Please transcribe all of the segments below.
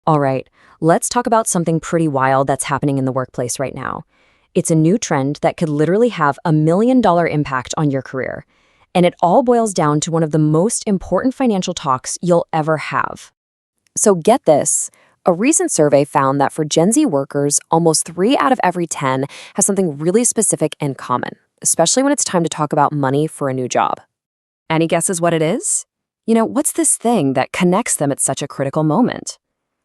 All right, let's talk about something pretty wild that's happening in the workplace right now. It's a new trend that could literally have $1 million impact on your career. And it all boils down to one of the most important financial talks you'll ever have. So get this. A recent survey found that for Gen Z workers, almost 3 out of every 10 has something really specific in common, especially when it's time to talk about money for a new job. Any guesses what it is? What's this thing that connects them at such a critical moment?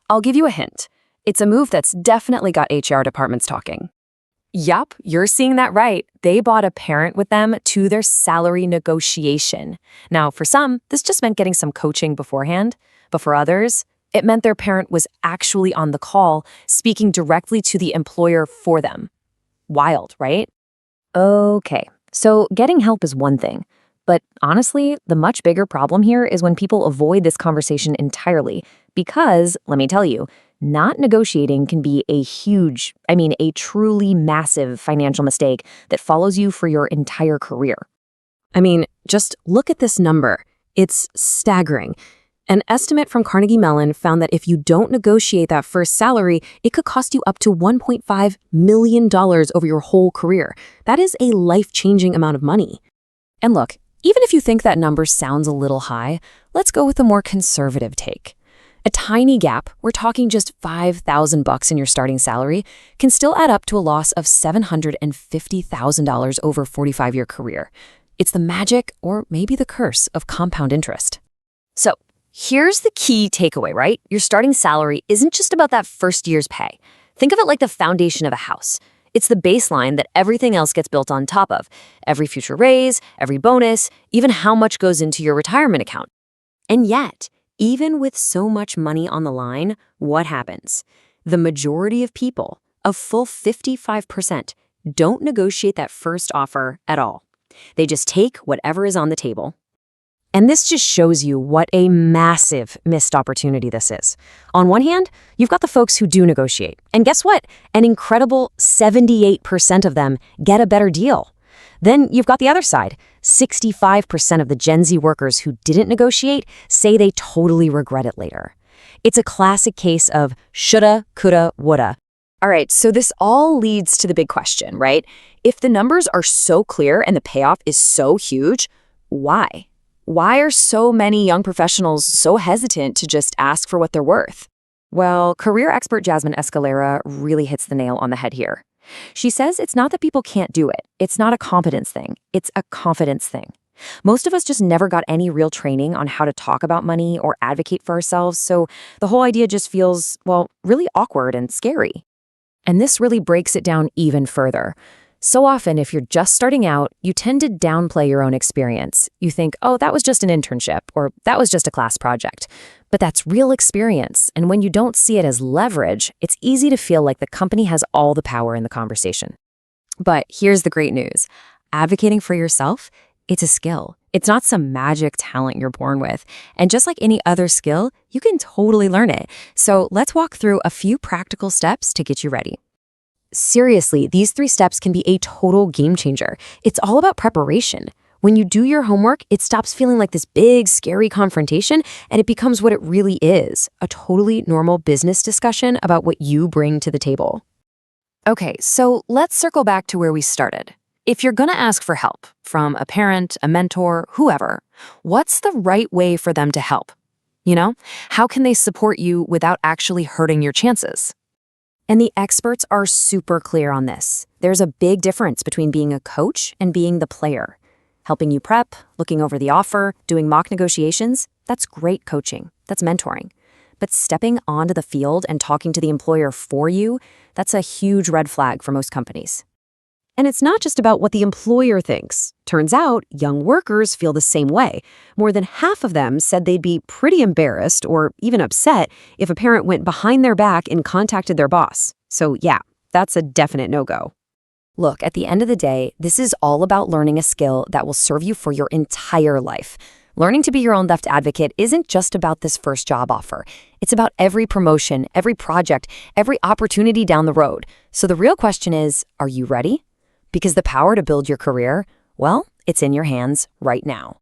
I'll give you a hint. It's a move that's definitely got HR departments talking. Yup, you're seeing that right. They brought a parent with them to their salary negotiation. Now, for some, this just meant getting some coaching beforehand, but for others, it meant their parent was actually on the call, speaking directly to the employer for them. Wild, right? Okay, so getting help is one thing. But honestly, the much bigger problem here is when people avoid this conversation entirely. Because, let me tell you, not negotiating can be a truly massive financial mistake that follows you for your entire career. Just look at this number. It's staggering. An estimate from Carnegie Mellon found that if you don't negotiate that first salary, it could cost you up to $1.5 million over your whole career. That is a life-changing amount of money. And look, even if you think that number sounds a little high, let's go with a more conservative take. A tiny gap, we're talking just $5,000 in your starting salary, can still add up to a loss of $750,000 over a 45-year career. It's the magic, or maybe the curse, of compound interest. So, here's the key takeaway, right? Your starting salary isn't just about that first year's pay. Think of it like the foundation of a house. It's the baseline that everything else gets built on top of. Every future raise, every bonus, even how much goes into your retirement account. And yet, even with so much money on the line, what happens? The majority of people, a full 55%, don't negotiate that first offer at all. They just take whatever is on the table. And this just shows you what a massive missed opportunity this is. On one hand, you've got the folks who do negotiate. And guess what? An incredible 78% of them get a better deal. Then you've got the other side. 65% of the Gen Z workers who didn't negotiate say they totally regret it later. It's a classic case of shoulda, coulda, woulda. All right, so this all leads to the big question, right? If the numbers are so clear and the payoff is so huge, why? Why are so many young professionals so hesitant to just ask for what they're worth? Well, career expert Jasmine Escalera really hits the nail on the head here. She says it's not that people can't do it. It's not a competence thing. It's a confidence thing. Most of us just never got any real training on how to talk about money or advocate for ourselves, so the whole idea just feels, really awkward and scary. And this really breaks it down even further. So often, if you're just starting out, you tend to downplay your own experience. You think, oh, that was just an internship, or that was just a class project. But that's real experience, and when you don't see it as leverage, it's easy to feel like the company has all the power in the conversation. But here's the great news. Advocating for yourself, it's a skill. It's not some magic talent you're born with. And just like any other skill, you can totally learn it. So let's walk through a few practical steps to get you ready. Seriously, these 3 steps can be a total game changer. It's all about preparation. When you do your homework, it stops feeling like this big, scary confrontation, and it becomes what it really is, a totally normal business discussion about what you bring to the table. Okay, so let's circle back to where we started. If you're going to ask for help from a parent, a mentor, whoever, what's the right way for them to help? How can they support you without actually hurting your chances? And the experts are super clear on this. There's a big difference between being a coach and being the player. Helping you prep, looking over the offer, doing mock negotiations, that's great coaching. That's mentoring. But stepping onto the field and talking to the employer for you, that's a huge red flag for most companies. And it's not just about what the employer thinks. Turns out, young workers feel the same way. More than half of them said they'd be pretty embarrassed or even upset if a parent went behind their back and contacted their boss. So yeah, that's a definite no-go. Look, at the end of the day, this is all about learning a skill that will serve you for your entire life. Learning to be your own left advocate isn't just about this first job offer. It's about every promotion, every project, every opportunity down the road. So the real question is, are you ready? Because the power to build your career, well, it's in your hands right now.